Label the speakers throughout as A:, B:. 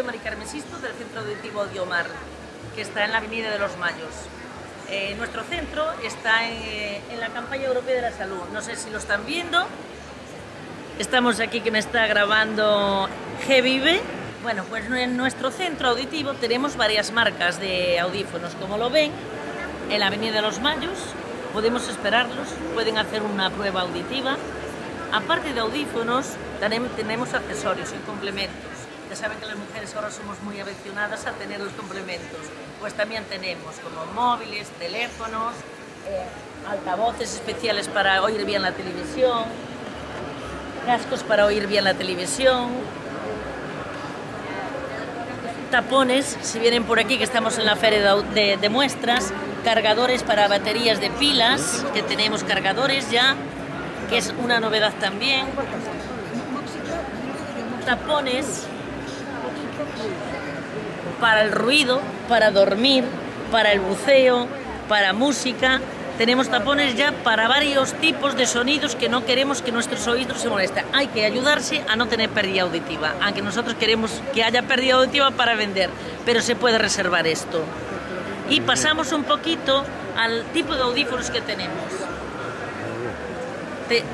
A: Mari Carmen Sisto del Centro Auditivo Audiomar, que está en la Avenida de los Mayos. Nuestro centro está en la campaña europea de la salud. No sé si lo están viendo. Estamos aquí, que me está grabando GVive. Bueno, pues en nuestro centro auditivo tenemos varias marcas de audífonos. Como lo ven, en la Avenida de los Mayos podemos esperarlos, pueden hacer una prueba auditiva. Aparte de audífonos, tenemos accesorios y complementos. Ya saben que las mujeres ahora somos muy aficionadas a tener los complementos. Pues también tenemos como móviles, teléfonos, altavoces especiales para oír bien la televisión, cascos para oír bien la televisión, tapones, si vienen por aquí, que estamos en la feria de muestras, cargadores para baterías de pilas, que tenemos cargadores ya, que es una novedad también, tapones para el ruido, para dormir, para el buceo, para música. Tenemos tapones ya para varios tipos de sonidos que no queremos que nuestros oídos se molesten. Hay que ayudarse a no tener pérdida auditiva, aunque nosotros queremos que haya pérdida auditiva para vender, pero se puede reservar esto. Y pasamos un poquito al tipo de audífonos que tenemos.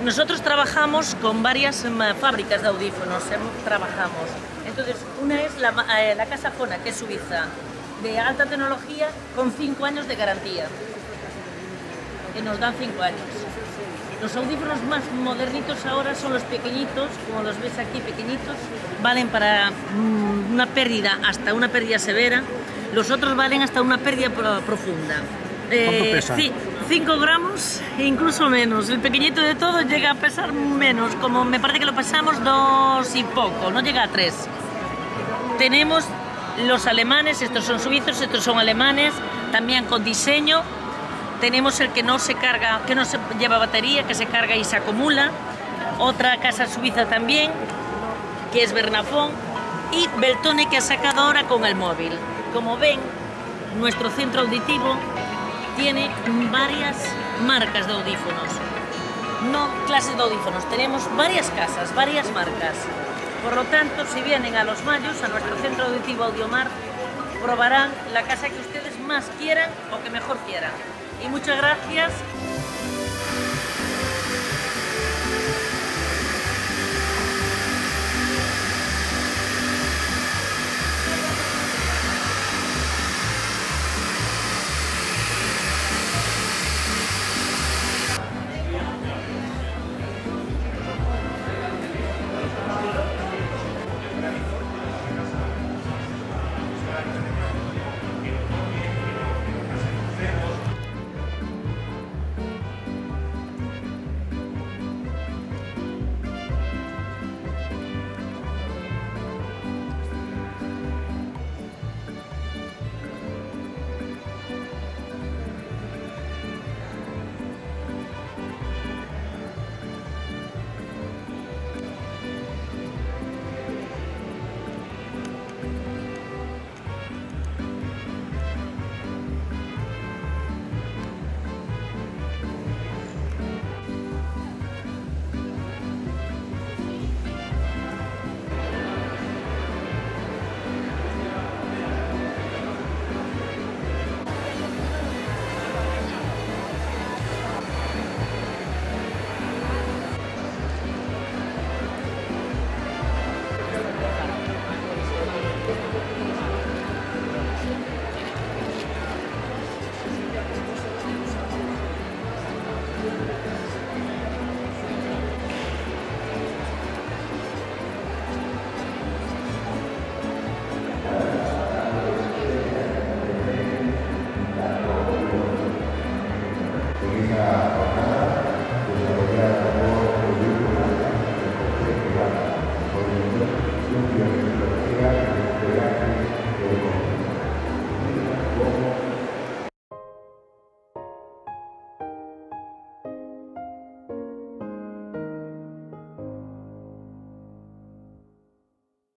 A: Nosotros trabajamos con varias fábricas de audífonos, Entonces, una es la Casa Fona, que es suiza, de alta tecnología, con 5 años de garantía. Que nos dan 5 años. Los audífonos más modernitos ahora son los pequeñitos, como los ves aquí, pequeñitos, valen para una pérdida, hasta una pérdida severa. Los otros valen hasta una pérdida profunda.
B: ¿Cuánto pesa?
A: 5 gramos e incluso menos. El pequeñito de todo llega a pesar menos, como me parece que lo pesamos 2 y poco, no llega a 3. Tenemos los alemanes, estos son suizos, estos son alemanes, también con diseño. Tenemos el que no se carga, que no se lleva batería, que se carga y se acumula. Otra casa suiza también, que es Bernafon. Y Beltone, que ha sacado ahora con el móvil. Como ven, nuestro centro auditivo tiene varias marcas de audífonos. No clases de audífonos, tenemos varias casas, varias marcas. Por lo tanto, si vienen a Los Mayos, a nuestro centro auditivo Audiomar, probarán la casa que ustedes más quieran o que mejor quieran. Y muchas gracias.